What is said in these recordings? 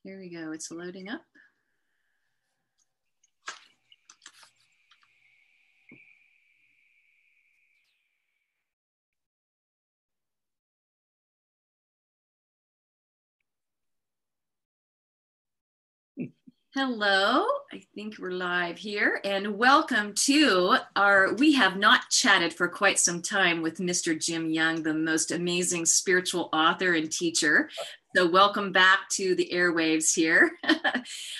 Here we go. It's loading up. Hello, I think we're live here, and welcome to we have not chatted for quite some time with Mr. Jim Young, the most amazing spiritual author and teacher. So welcome back to the airwaves here.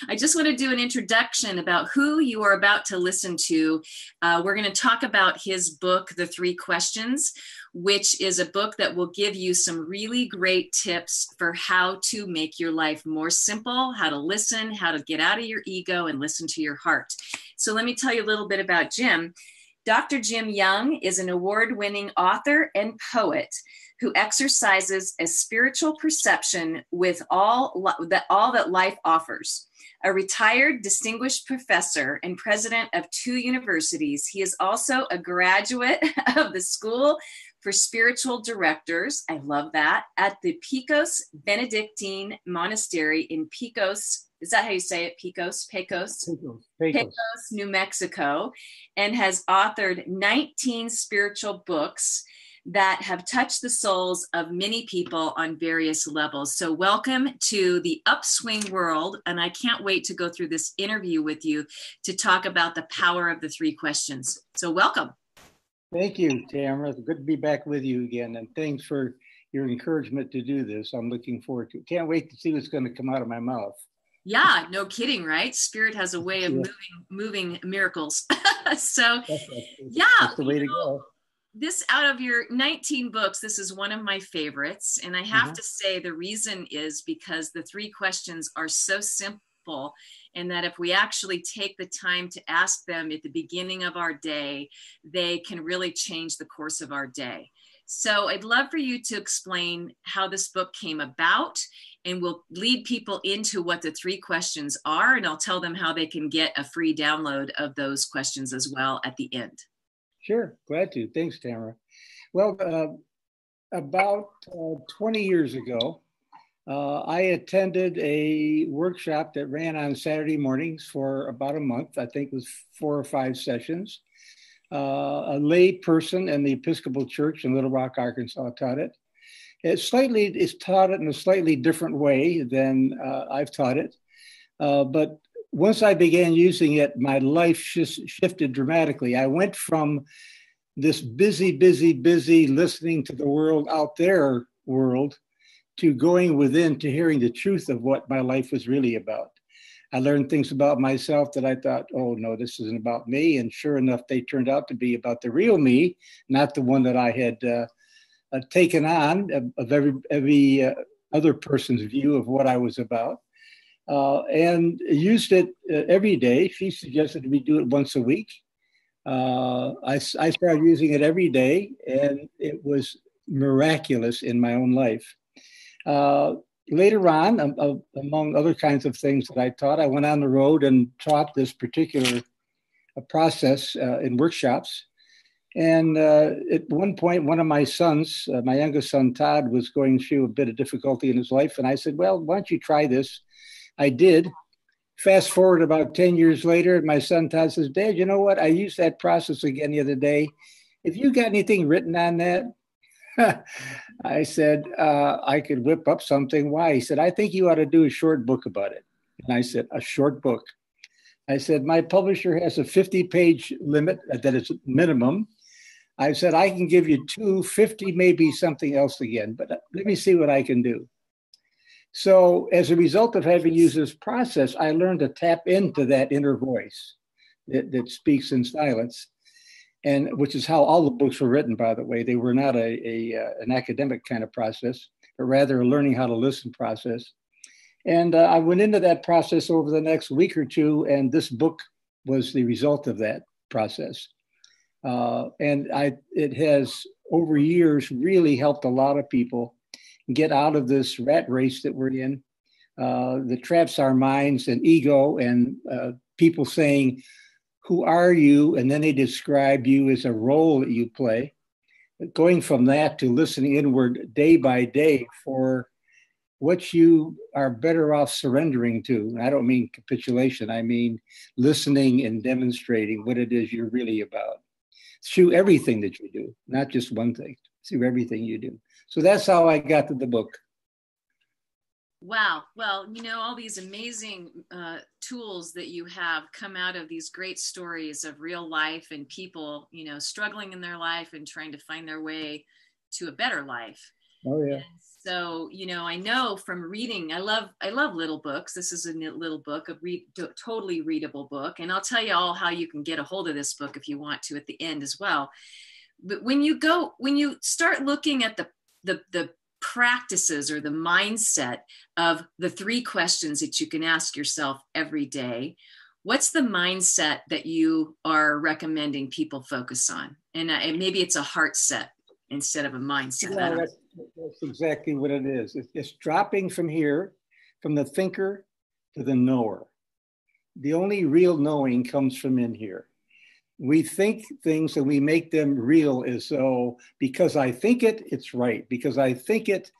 I just want to do an introduction about who you are about to listen to. We're going to talk about his book, The Three Questions, which is a book that will give you some really great tips for how to make your life more simple, how to listen, how to get out of your ego and listen to your heart. So let me tell you a little bit about Jim. Dr. Jim Young is an award-winning author and poet who exercises a spiritual perception with all that life offers. A retired distinguished professor and president of 2 universities, he is also a graduate of the School for Spiritual Directors, I love that, at the Pecos Benedictine Monastery in Pecos. Is that how you say it? Pecos, New Mexico, and has authored 19 spiritual books that have touched the souls of many people on various levels. So welcome to the Upswing World, and I can't wait to go through this interview with you to talk about the power of the 3 questions. So welcome. Thank you, Tamara. Good to be back with you again, and thanks for your encouragement to do this. I'm looking forward to it. Can't wait to see what's going to come out of my mouth. Yeah, no kidding, right? Spirit has a way of moving miracles. So, that's the way to go. This, out of your 19 books, this is one of my favorites. And I have to say the reason is because the 3 questions are so simple, and that if we actually take the time to ask them at the beginning of our day, they can really change the course of our day. So I'd love for you to explain how this book came about, and we'll lead people into what the 3 questions are, and I'll tell them how they can get a free download of those questions as well at the end. Sure, glad to. Thanks, Tamara. Well, about 20 years ago, I attended a workshop that ran on Saturday mornings for about a month. I think it was 4 or 5 sessions. A lay person in the Episcopal Church in Little Rock, Arkansas taught it. It's taught it in a slightly different way than I've taught it. But once I began using it, my life shifted dramatically. I went from this busy listening to the world out there world to going within to hearing the truth of what my life was really about. I learned things about myself that I thought, oh no, this isn't about me. And sure enough, they turned out to be about the real me, not the one that I had taken on of every other person's view of what I was about. And used it every day. She suggested we do it once a week. I started using it every day, and it was miraculous in my own life. Later on, among other kinds of things that I taught, I went on the road and taught this particular process in workshops. And at one point, one of my sons, my youngest son, Todd, was going through a bit of difficulty in his life. And I said, well, why don't you try this? I did. Fast forward about 10 years later, my son Todd says, Dad, you know what? I used that process again the other day. Have you got anything written on that? I said, I could whip up something. Why? He said, I think you ought to do a short book about it. And I said, a short book. I said, my publisher has a 50-page limit that is minimum. I said, I can give you 250, maybe something else again, but let me see what I can do. So as a result of having used this process, I learned to tap into that inner voice that speaks in silence, and which is how all the books were written, by the way. They were not an academic kind of process, but rather a learning how to listen process. And I went into that process over the next week or 2, and this book was the result of that process. And it has, over years, really helped a lot of people get out of this rat race that we're in, that traps our minds and ego, and people saying, who are you? And then they describe you as a role that you play. Going from that to listening inward day by day for what you are better off surrendering to. And I don't mean capitulation. I mean listening and demonstrating what it is you're really about through everything that you do, not just one thing, through everything you do. So that's how I got to the book. Wow. Well, all these amazing tools that you have come out of these great stories of real life and people, struggling in their life and trying to find their way to a better life. Oh, yeah. And so, I know from reading, I love little books. This is a little book, totally readable book. And I'll tell you all how you can get a hold of this book if you want to at the end as well. But when you start looking at the practices or the mindset of the 3 questions that you can ask yourself every day, what's the mindset that you are recommending people focus on? And maybe it's a heart set instead of a mindset. No, that's exactly what it is. It's dropping from here, from the thinker to the knower. The only real knowing comes from in here. We think things and we make them real as though, because I think it, it's right. Because I think it,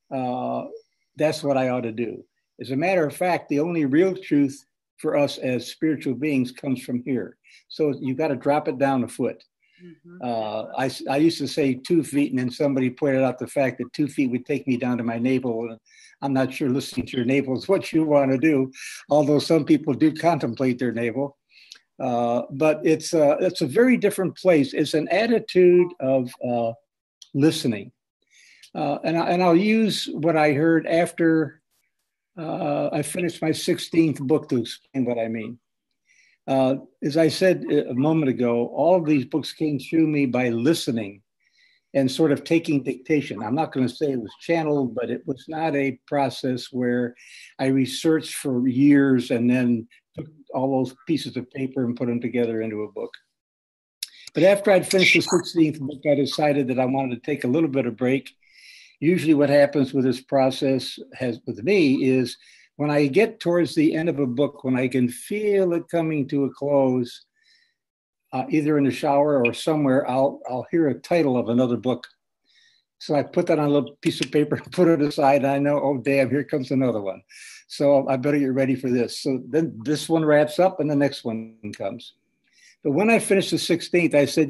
that's what I ought to do. As a matter of fact, the only real truth for us as spiritual beings comes from here. So you've got to drop it down a foot. Mm-hmm. I used to say 2 feet, and then somebody pointed out the fact that 2 feet would take me down to my navel. And I'm not sure listening to your navel is what you want to do, although some people do contemplate their navel. But it's a very different place. It's an attitude of listening. And I'll use what I heard after I finished my 16th book to explain what I mean. As I said a moment ago, all of these books came through me by listening and sort of taking dictation. I'm not going to say it was channeled, but it was not a process where I researched for years and then took all those pieces of paper and put them together into a book. But after I'd finished the 16th book, I decided that I wanted to take a little bit of break. Usually what happens with this process with me is when I get towards the end of a book, when I can feel it coming to a close, either in the shower or somewhere, I'll hear a title of another book. So I put that on a little piece of paper, put it aside, and I know, oh, damn, here comes another one. So I better get ready for this. So then this one wraps up and the next one comes. But when I finished the 16th, I said,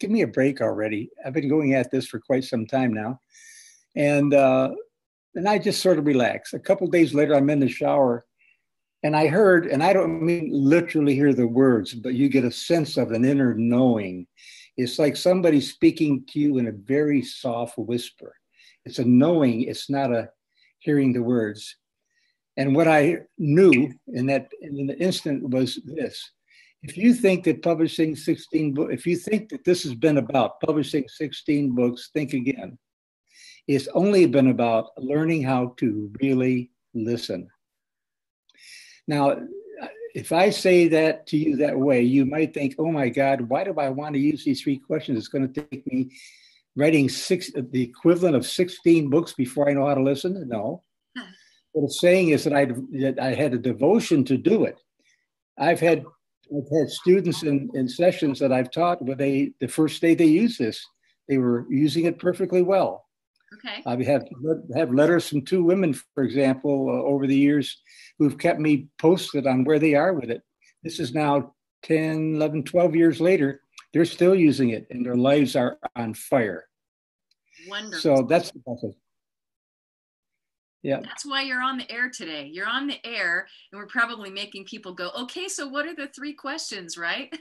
give me a break already. I've been going at this for quite some time now. And I just sort of relaxed. A couple of days later, I'm in the shower and I heard, and I don't mean literally hear the words, but you get a sense of an inner knowing. It's like somebody speaking to you in a very soft whisper. It's a knowing, it's not a hearing the words. And what I knew in the instant was this. If you think that publishing 16 books, if you think that this has been about publishing 16 books, think again. It's only been about learning how to really listen. Now, if I say that to you that way, you might think, oh my God, why do I want to use these 3 questions? It's going to take me writing the equivalent of 16 books before I know how to listen. No. What it's saying is that I had a devotion to do it. I've had students in sessions that I've taught where the first day they used this, they were using it perfectly well. Okay. I have letters from 2 women, for example, over the years who've kept me posted on where they are with it. This is now 10, 11, 12 years later. They're still using it and their lives are on fire. Wonderful. So that's the process. Yeah. That's why you're on the air today. You're on the air and we're probably making people go, okay, so what are the 3 questions, right?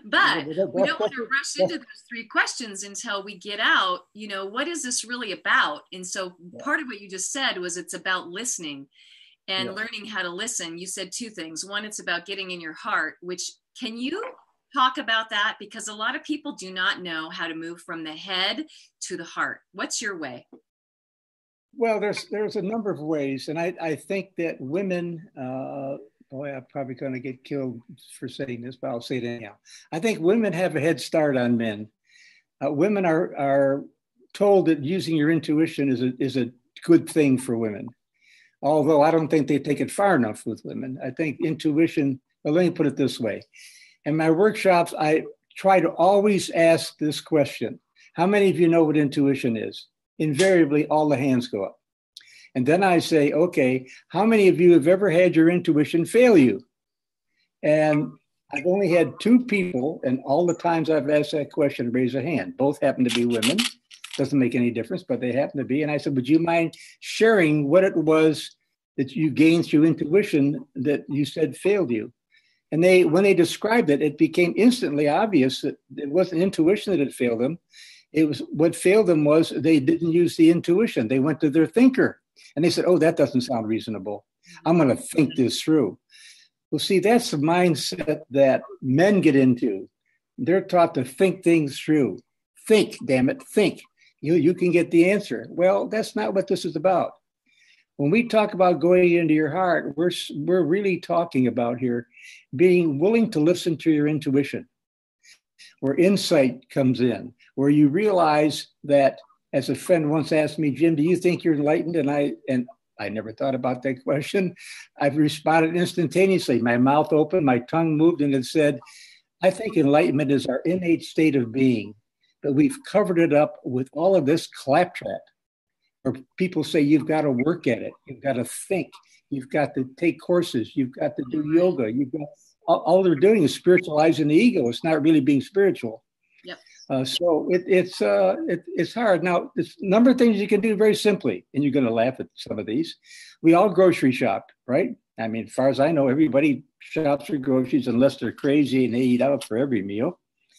But we don't want to rush into those 3 questions until we get out, what is this really about? And so part of what you just said was it's about listening and learning how to listen. You said 2 things. One, it's about getting in your heart, which can you talk about that? Because a lot of people do not know how to move from the head to the heart. What's your way? Well, there's a number of ways. And I think that women, boy, I'm probably going to get killed for saying this, but I'll say it anyhow. I think women have a head start on men. Women are told that using your intuition is a good thing for women. Although I don't think they take it far enough with women. I think intuition, well, let me put it this way. In my workshops, I try to always ask this question. How many of you know what intuition is? Invariably, all the hands go up. And then I say, okay, how many of you have ever had your intuition fail you? And I've only had 2 people, and all the times I've asked that question, raise a hand. Both happen to be women. Doesn't make any difference, but they happen to be. And I said, would you mind sharing what it was that you gained through intuition that you said failed you? And when they described it, it became instantly obvious that it wasn't intuition that had failed them. It was what failed them was they didn't use the intuition. They went to their thinker. And they said, oh, that doesn't sound reasonable. I'm going to think this through. Well, see, that's the mindset that men get into. They're taught to think things through. Think, damn it, think. You can get the answer. Well, that's not what this is about. When we talk about going into your heart, we're really talking about here being willing to listen to your intuition, where insight comes in, where you realize that, as a friend once asked me, Jim, do you think you're enlightened? And I never thought about that question. I've responded instantaneously. My mouth opened, my tongue moved, and it said, I think enlightenment is our innate state of being, but we've covered it up with all of this claptrap. Or people say you've got to work at it, you've got to think, you've got to take courses, you've got to do yoga. You've got all they're doing is spiritualizing the ego. It's not really being spiritual. Yep. So it's hard. Now, there's a number of things you can do very simply, and you're going to laugh at some of these. We all grocery shop, right? I mean, as far as I know, everybody shops for groceries unless they're crazy and they eat out for every meal.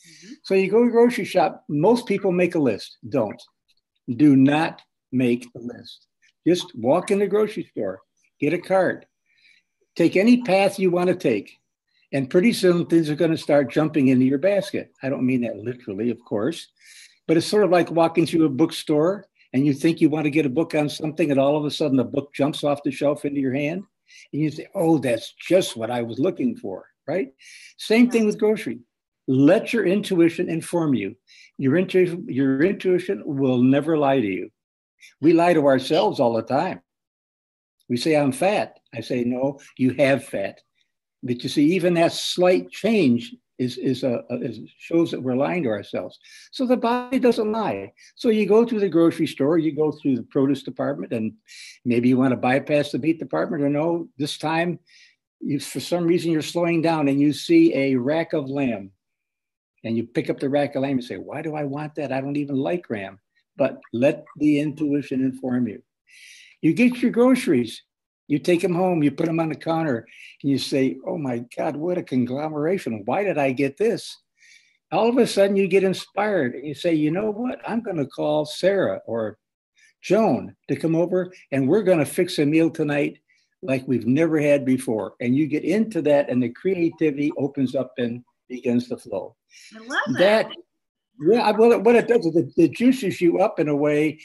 Mm-hmm. So you go to grocery shop. Most people make a list. Do not make a list. Just walk in the grocery store, get a cart, take any path you want to take. And pretty soon things are going to start jumping into your basket. I don't mean that literally, of course, but it's sort of like walking through a bookstore and you think you want to get a book on something and all of a sudden the book jumps off the shelf into your hand and you say, oh, that's just what I was looking for, right? Same thing with grocery. Let your intuition inform you. Your intuition will never lie to you. We lie to ourselves all the time. We say, I'm fat. I say, no, you have fat. But you see, even that slight change shows that we're lying to ourselves. So the body doesn't lie. So you go to the grocery store, you go through the produce department, and maybe you want to bypass the meat department, or no, this time, for some reason, you're slowing down and you see a rack of lamb. And you pick up the rack of lamb and say, why do I want that? I don't even like lamb. But let the intuition inform you. You get your groceries. You take them home, you put them on the counter, and you say, oh my God, what a conglomeration. Why did I get this? All of a sudden you get inspired and you say, you know what? I'm going to call Sarah or Joan to come over and we're going to fix a meal tonight like we've never had before. And you get into that and the creativity opens up and begins to flow. I love that. Yeah, well, what it does is it juices you up in a way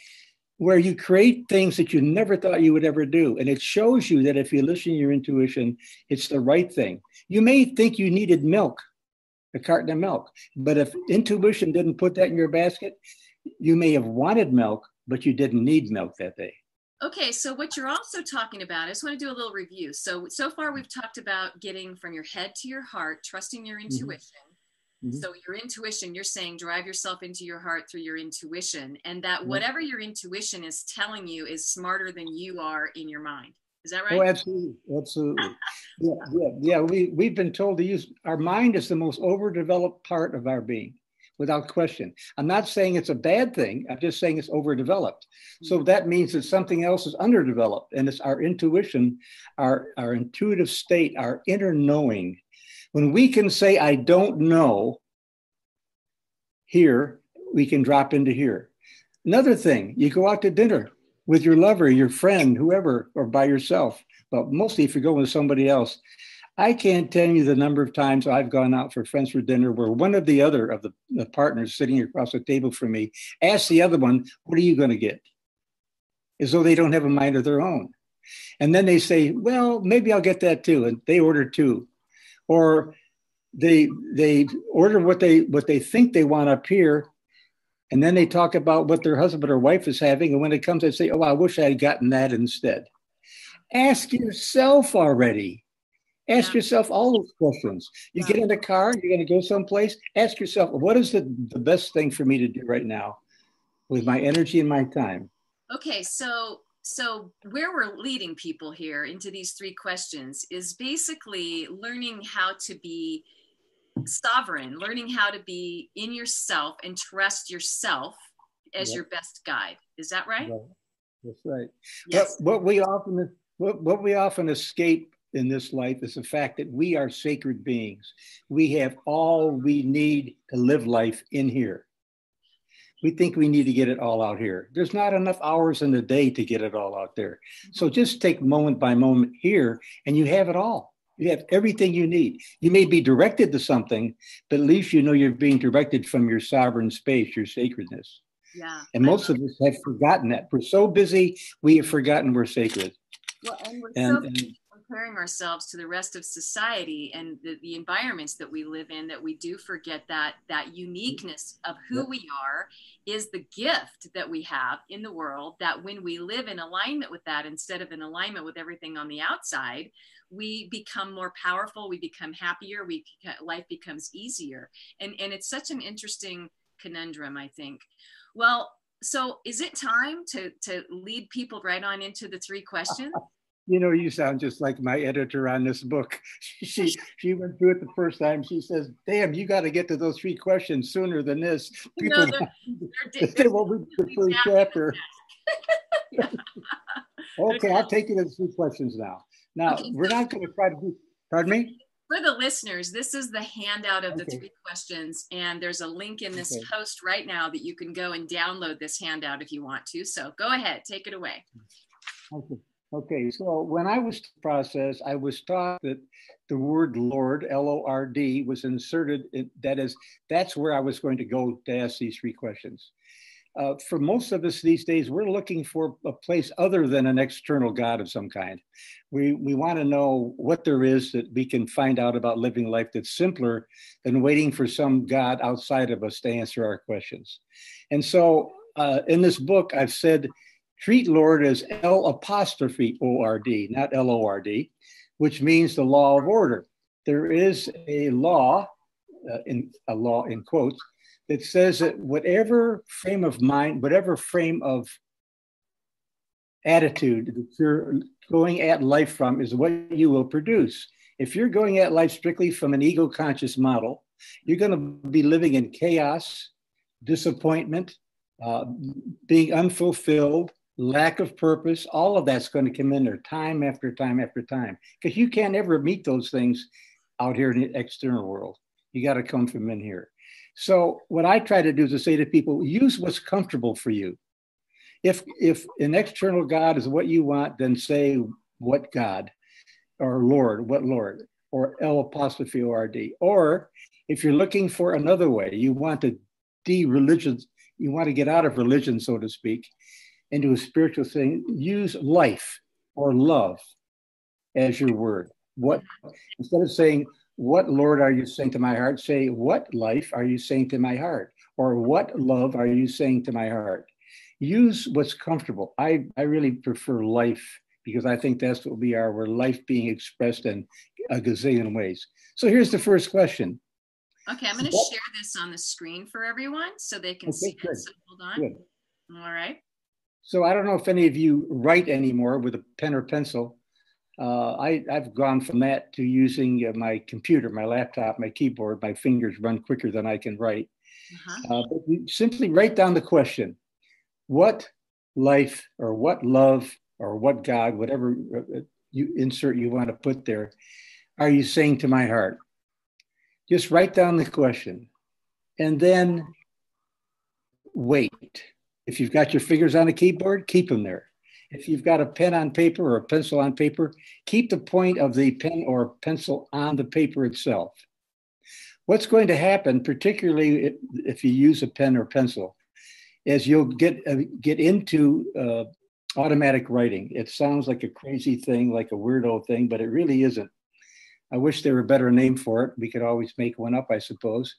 where you create things that you never thought you would ever do. And it shows you that if you listen to your intuition, it's the right thing. You may think you needed milk, a carton of milk, but if intuition didn't put that in your basket, you may have wanted milk, but you didn't need milk that day. Okay, so what you're also talking about, I just want to do a little review. So far we've talked about getting from your head to your heart, trusting your intuition. Mm-hmm. So your intuition, you're saying drive yourself into your heart through your intuition, and that whatever your intuition is telling you is smarter than you are in your mind. Is that right? Oh, absolutely. Absolutely. Yeah. We've been told to use our mind is the most overdeveloped part of our being, without question. I'm not saying it's a bad thing. I'm just saying it's overdeveloped. So that means that something else is underdeveloped, and it's our intuition, our intuitive state, our inner knowing. When we can say, I don't know, here, we can drop into here. Another thing, you go out to dinner with your lover, your friend, whoever, or by yourself, but mostly if you're going with somebody else. I can't tell you the number of times I've gone out for friends for dinner where one of the other of the partners sitting across the table from me asks the other one, what are you going to get? As though they don't have a mind of their own. And then they say, well, maybe I'll get that too. And they order two. Or they order what they think they want up here, and then they talk about what their husband or wife is having, and when it comes, they say, "Oh, I wish I had gotten that instead." Ask yourself already. Ask yourself all those questions. You get in the car, you're going to go someplace. Ask yourself, what is the best thing for me to do right now with my energy and my time? Okay, so So where we're leading people here into these three questions is basically learning how to be sovereign, learning how to be in yourself and trust yourself as your best guide. Is that right? Right. That's right. Yes. But what we often escape in this life is the fact that we are sacred beings. We have all we need to live life in here. We think we need to get it all out here. There's not enough hours in the day to get it all out there. So just take moment by moment here and you have it all. You have everything you need. You may be directed to something, but at least you know you're being directed from your sovereign space, your sacredness. Yeah. And most of us have forgotten that. We're so busy, we have forgotten we're sacred. Well, and we're so busy comparing ourselves to the rest of society and the environments that we live in that we do forget that uniqueness of who we are is the gift that we have in the world, that when we live in alignment with that instead of in alignment with everything on the outside, we become more powerful, we become happier, life becomes easier. And it's such an interesting conundrum, I think. Well, so is it time to lead people right on into the three questions? You know, you sound just like my editor on this book. She went through it the first time. She says, damn, you got to get to those three questions sooner than this. People they won't read the first chapter. Okay, I'll take you to the three questions now. Now, okay, we're not going to try to do, pardon me? For the listeners, this is the handout of the three questions, and there's a link in this post right now that you can go and download this handout if you want to. So go ahead, take it away. Okay, so when I was processed, I was taught that the word Lord, L-O-R-D, was inserted. That's where I was going to go to ask these three questions. For most of us these days, we're looking for a place other than an external God of some kind. We want to know what there is that we can find out about living life that's simpler than waiting for some God outside of us to answer our questions. And so in this book, I've said, treat Lord as L''O''R'D, not L-O-R-D, which means the law of order. There is a law, in quotes, that says that whatever frame of mind, whatever frame of attitude that you're going at life from is what you will produce. If you're going at life strictly from an ego-conscious model, you're going to be living in chaos, disappointment, being unfulfilled, lack of purpose. All of that's going to come in there time after time after time, because you can't ever meet those things out here in the external world. You got to come from in here. So what I try to do is to say to people, use what's comfortable for you. If an external God is what you want, then say what God, or Lord, what Lord, or L''O''R''D. Or if you're looking for another way, you want to de-religion, you want to get out of religion, so to speak, into a spiritual thing, use life or love as your word. What, instead of saying, what Lord are you saying to my heart? Say, what life are you saying to my heart? Or what love are you saying to my heart? Use what's comfortable. I really prefer life, because I think that's what we are. We're life being expressed in a gazillion ways. So here's the first question. Okay, I'm going to share this on the screen for everyone so they can see it. So hold on. Good. All right. So I don't know if any of you write anymore with a pen or pencil. I've gone from that to using my computer, my laptop, my keyboard. My fingers run quicker than I can write. But you simply write down the question: what life or what love or what God, whatever you want to put there, are you saying to my heart? Just write down the question and then wait. If you've got your fingers on a keyboard, keep them there. If you've got a pen on paper or a pencil on paper, keep the point of the pen or pencil on the paper itself. What's going to happen, particularly if you use a pen or pencil, is you'll get into automatic writing. It sounds like a crazy thing, like a weirdo thing, but it really isn't. I wish there were a better name for it. We could always make one up, I suppose.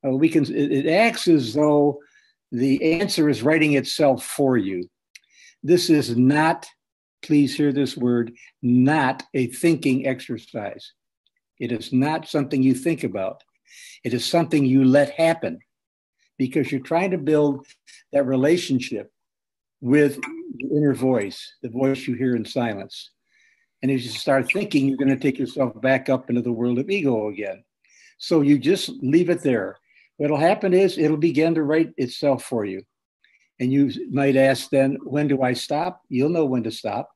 It acts as though the answer is writing itself for you. This is not, please hear this word, not a thinking exercise. It is not something you think about. It is something you let happen, because you're trying to build that relationship with your inner voice, the voice you hear in silence. And as you start thinking, you're going to take yourself back up into the world of ego again. So you just leave it there. What'll happen is it'll begin to write itself for you. And you might ask then, when do I stop? You'll know when to stop.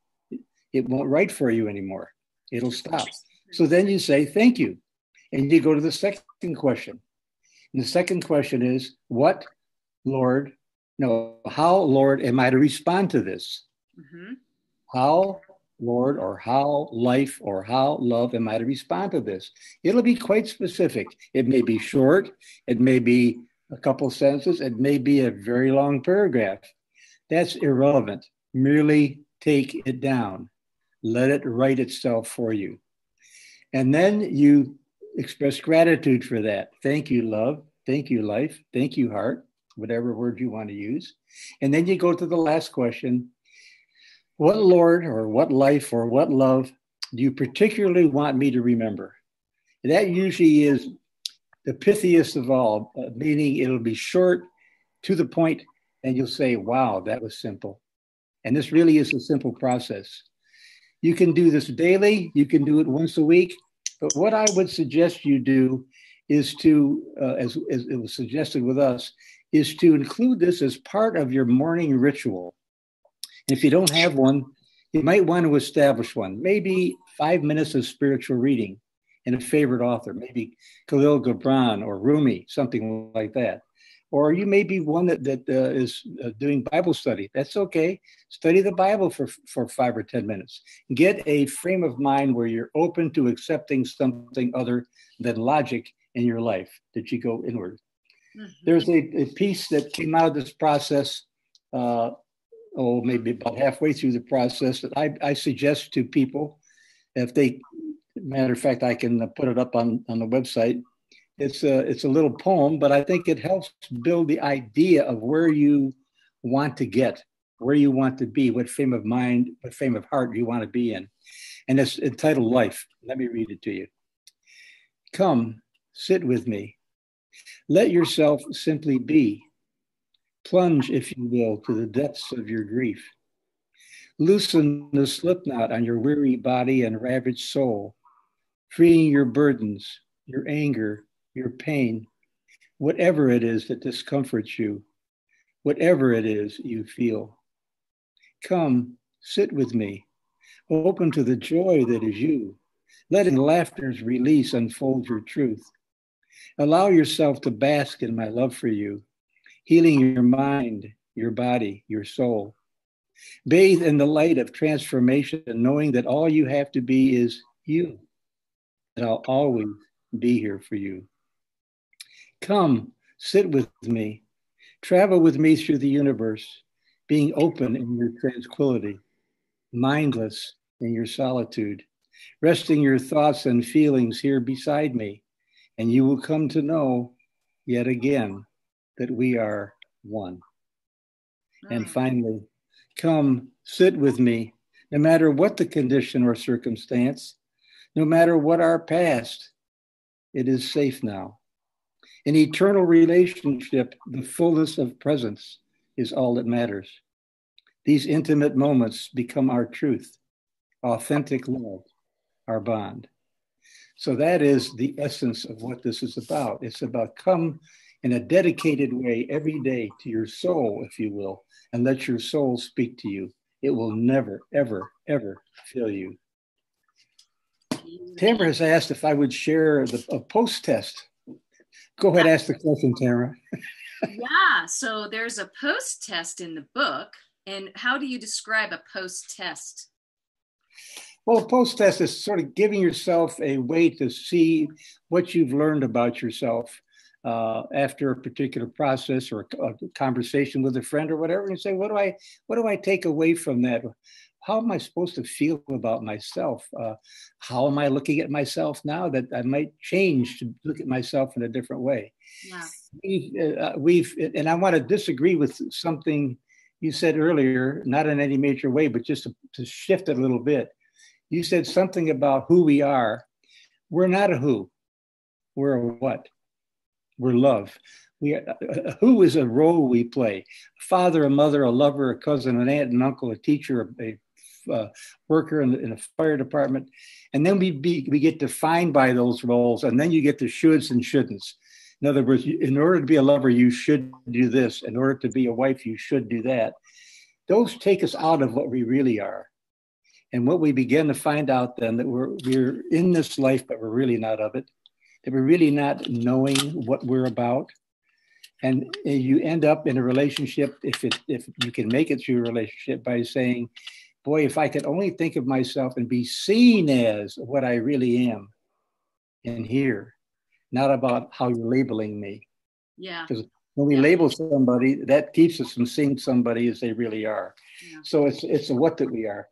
It won't write for you anymore. It'll stop. So then you say, thank you. And you go to the second question. And the second question is, how, Lord, am I to respond to this? Mm-hmm. How, Lord, or how, life, or how, love, am I to respond to this? It'll be quite specific. It may be short. It may be a couple sentences. It may be a very long paragraph. That's irrelevant. Merely take it down. Let it write itself for you. And then you express gratitude for that. Thank you, love. Thank you, life. Thank you, heart, whatever word you want to use. And then you go to the last question. What Lord or what life or what love do you particularly want me to remember? And that usually is the pithiest of all, meaning it'll be short, to the point, and you'll say, wow, that was simple. And this really is a simple process. You can do this daily. You can do it once a week. But what I would suggest you do is to, as it was suggested with us, is to include this as part of your morning ritual. And if you don't have one, you might want to establish one. Maybe 5 minutes of spiritual reading and a favorite author, maybe Khalil Gibran or Rumi, something like that. Or you may be one that is doing Bible study. That's okay. Study the Bible for 5 or 10 minutes. Get a frame of mind where you're open to accepting something other than logic in your life, that you go inward. Mm-hmm. There's a piece that came out of this process, maybe about halfway through the process, that I suggest to people, if they, matter of fact, I can put it up on the website. It's a little poem, but I think it helps build the idea of where you want to get, where you want to be, what frame of mind, what frame of heart you want to be in. And it's entitled Life. Let me read it to you. Come, sit with me. Let yourself simply be. Plunge, if you will, to the depths of your grief. Loosen the slipknot on your weary body and ravaged soul, freeing your burdens, your anger, your pain, whatever it is that discomforts you, whatever it is you feel. Come, sit with me, open to the joy that is you, letting laughter's release unfold your truth. Allow yourself to bask in my love for you, healing your mind, your body, your soul. Bathe in the light of transformation, knowing that all you have to be is you, and I'll always be here for you. Come, sit with me. Travel with me through the universe, being open in your tranquility, mindless in your solitude, resting your thoughts and feelings here beside me, and you will come to know yet again that we are one. And finally, come, sit with me, no matter what the condition or circumstance, no matter what our past, it is safe now. In eternal relationship, the fullness of presence is all that matters. These intimate moments become our truth, authentic love, our bond. So that is the essence of what this is about. It's about come in a dedicated way every day to your soul, if you will, and let your soul speak to you. It will never, ever, ever fail you. Tamara has asked if I would share a post test. Go ahead, ask the question, Tamara. Yeah, so there's a post test in the book. And how do you describe a post test? Well, a post test is sort of giving yourself a way to see what you've learned about yourself after a particular process or a conversation with a friend or whatever, and say, what do I take away from that? How am I supposed to feel about myself? How am I looking at myself now that I might change to look at myself in a different way? Yeah. And I want to disagree with something you said earlier, not in any major way, but just to shift it a little bit. You said something about who we are. We're not a who. We're a what? We're love. Who is a role we play? A father, a mother, a lover, a cousin, an aunt, an uncle, a teacher, a worker in a fire department. And then we get defined by those roles. And then you get the shoulds and shouldn'ts. In other words, in order to be a lover, you should do this. In order to be a wife, you should do that. Those take us out of what we really are. And what we begin to find out then that we're in this life, but we're really not of it, that we're really not knowing what we're about. And you end up in a relationship, if you can make it through a relationship, by saying, boy, if I could only think of myself and be seen as what I really am in here, not about how you're labeling me. Yeah. Because when we label somebody, that keeps us from seeing somebody as they really are. Yeah. So it's a what that we are.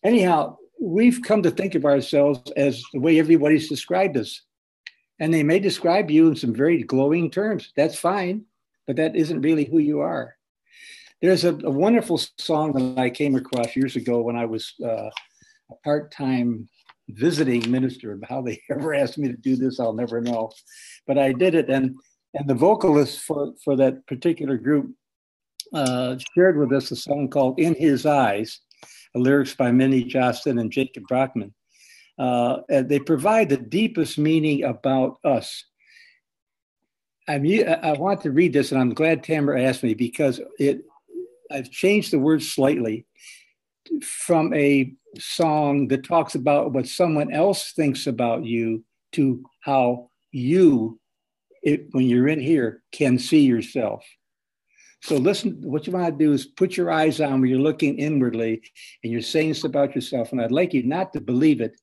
Anyhow, we've come to think of ourselves as the way everybody's described us. And they may describe you in some very glowing terms. That's fine, but that isn't really who you are. There's a wonderful song that I came across years ago when I was a part-time visiting minister. How they ever asked me to do this, I'll never know. But I did it. And the vocalist for that particular group shared with us a song called In His Eyes, lyrics by Minnie Johnston and Jacob Brockman. They provide the deepest meaning about us. I want to read this, and I'm glad Tamara asked me, because I've changed the words slightly from a song that talks about what someone else thinks about you to how you, when you're in here, can see yourself. So listen, what you want to do is put your eyes on where you're looking inwardly and you're saying this about yourself. And I'd like you not to believe it.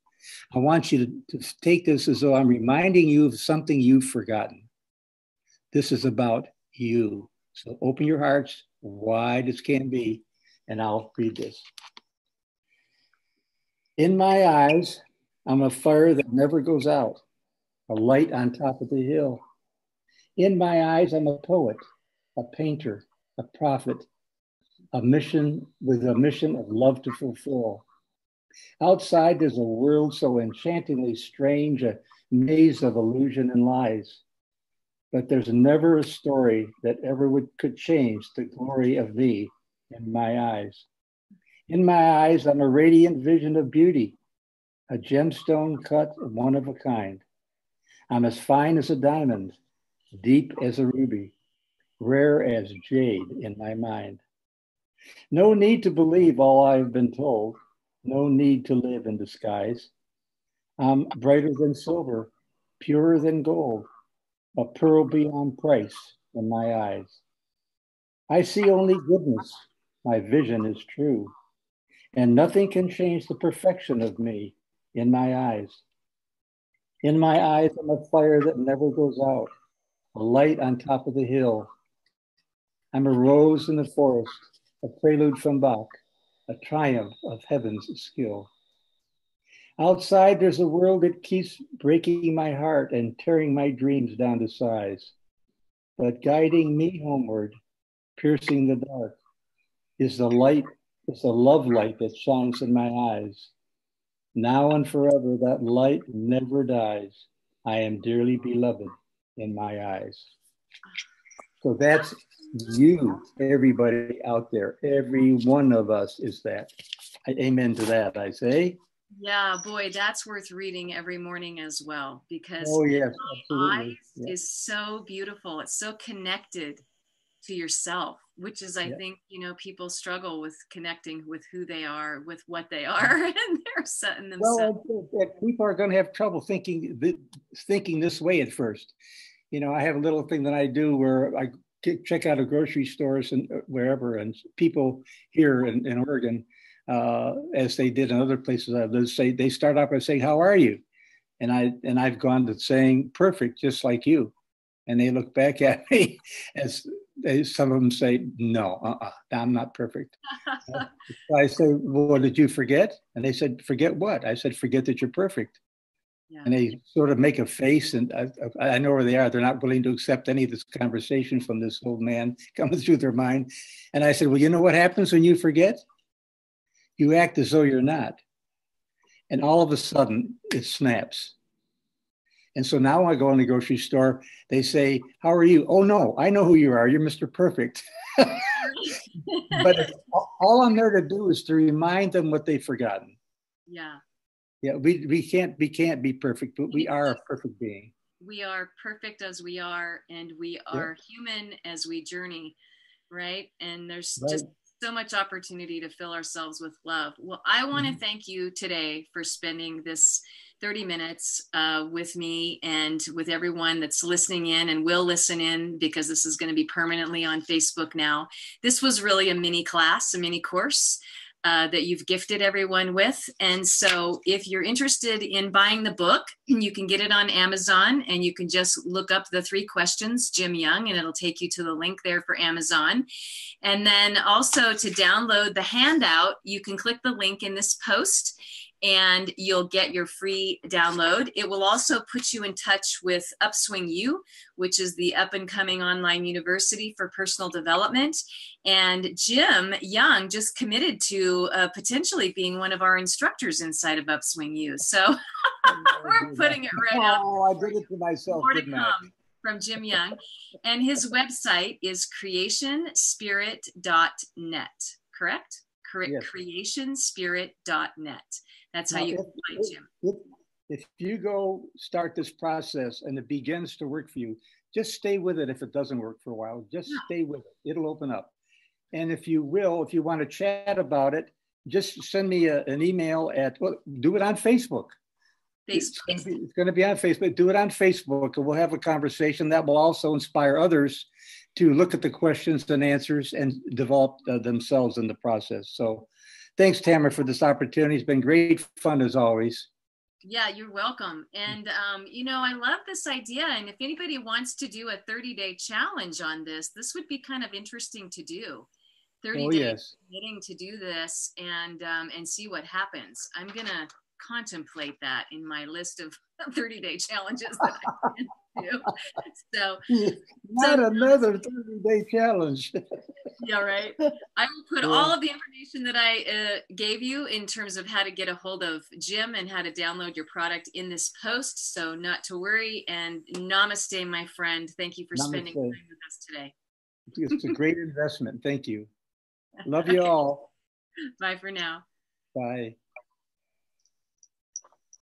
I want you to take this as though I'm reminding you of something you've forgotten. This is about you. So open your hearts wide as can be, and I'll read this. In my eyes, I'm a fire that never goes out, a light on top of the hill. In my eyes, I'm a poet, a painter, a prophet, a mission with a mission of love to fulfill. Outside, there's a world so enchantingly strange, a maze of illusion and lies. But there's never a story that ever could change the glory of thee in my eyes. In my eyes, I'm a radiant vision of beauty, a gemstone cut one of a kind. I'm as fine as a diamond, deep as a ruby, rare as jade in my mind. No need to believe all I've been told, no need to live in disguise. I'm brighter than silver, purer than gold, a pearl beyond price in my eyes. I see only goodness, my vision is true, and nothing can change the perfection of me in my eyes. In my eyes, I'm a fire that never goes out, a light on top of the hill. I'm a rose in the forest, a prelude from Bach, a triumph of heaven's skill. Outside, there's a world that keeps breaking my heart and tearing my dreams down to size. But guiding me homeward, piercing the dark, is the light, is the love light that shines in my eyes. Now and forever, that light never dies. I am dearly beloved in my eyes. So that's you, everybody out there. Every one of us is that. Amen to that, I say. Yeah, boy, that's worth reading every morning as well, because yes, eyes is so beautiful. It's so connected to yourself, which is, I think, people struggle with connecting with who they are, with what they are, and they're setting themselves. Well, people are going to have trouble thinking this way at first. I have a little thing that I do where I check out of grocery stores and wherever, and people here in Oregon, as they did in other places I live, they start off by saying, "How are you?" And I've gone to saying, "Perfect, just like you." And they look back at me as some of them say, "No, I'm not perfect." I say, "Well, did you forget?" And they said, "Forget what?" I said, "Forget that you're perfect." Yeah. And they sort of make a face, and I know where they are. They're not willing to accept any of this conversation from this old man coming through their mind. And I said, "Well, you know what happens when you forget? You act as though you're not. And all of a sudden, it snaps. And so now when I go in the grocery store, they say, "How are you?" "Oh no, I know who you are. You're Mr. Perfect." But all I'm there to do is to remind them what they've forgotten. Yeah. Yeah, we can't be perfect, but we are a perfect being. We are perfect as we are, and we are human as we journey, right? And there's just so much opportunity to fill ourselves with love. Well, I want to thank you today for spending this 30 minutes with me and with everyone that's listening in and will listen in, because this is going to be permanently on Facebook now. This was really a mini class, a mini course that you've gifted everyone with. And so if you're interested in buying the book, you can get it on Amazon, and you can just look up the 3 questions, Jim Young, and it'll take you to the link there for Amazon. And then also to download the handout, you can click the link in this post and you'll get your free download. It will also put you in touch with Upswing U, which is the up and coming online university for personal development. And Jim Young just committed to potentially being one of our instructors inside of Upswing U. So we're putting it right out. Oh, I did it to myself. More to come from Jim Young. And his website is creationspirit.net, correct? Yes. Creationspirit.net. That's how you can find Jim. If you go start this process and it begins to work for you, just stay with it. If it doesn't work for a while, just stay with it. It'll open up. And if you want to chat about it, just send me an email do it on Facebook. It's going to be on Facebook. Do it on Facebook, and we'll have a conversation that will also inspire others to look at the questions and answers and develop themselves in the process. So thanks, Tamara, for this opportunity. It's been great fun as always. Yeah, you're welcome. And, I love this idea. And if anybody wants to do a 30-day challenge on this, this would be kind of interesting to do. 30 days committing to do this and see what happens. I'm going to contemplate that in my list of 30-day challenges that I can do. Another 30-day challenge. Yeah, right. I will put all of the information that I gave you in terms of how to get a hold of Jim and how to download your product in this post. So not to worry. And namaste, my friend. Thank you for spending time with us today. It's a great investment. Thank you. Love you all. Bye for now. Bye.